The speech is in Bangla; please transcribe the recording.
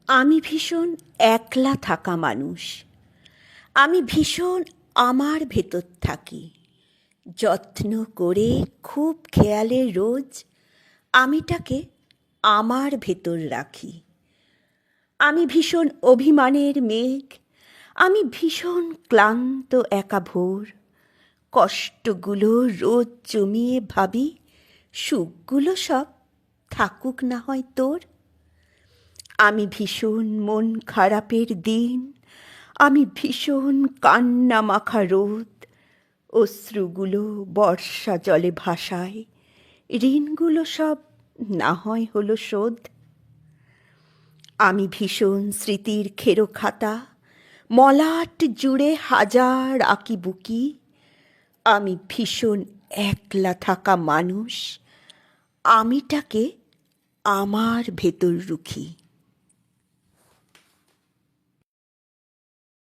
আমি ভীষণ একলা থাকা মানুষ। আমি ভীষণ আমার ভেতর থাকি, যত্ন করে খুব খেয়ালে রোজ আমিটাকে আমার ভেতর রাখি। আমি ভীষণ অভিমানের মেঘ, আমি ভীষণ ক্লান্ত একা ভোর। কষ্টগুলো রোজ জমিয়ে ভাবি, সুখগুলো সব থাকুক না হয় তোর। আমি ভীষণ মন খারাপের দিন, আমি ভীষণ কান্না মাখা রোদ। অশ্রুগুলো বর্ষা জলে ভাসায়, ঋণগুলো সব না হয় হলো শোধ। আমি ভীষণ স্মৃতির খেরো খাতা, মলাট জুড়ে হাজার আঁকি বুকি। আমি ভীষণ একলা থাকা মানুষ, আমিটাকে আমার ভেতর রুখি।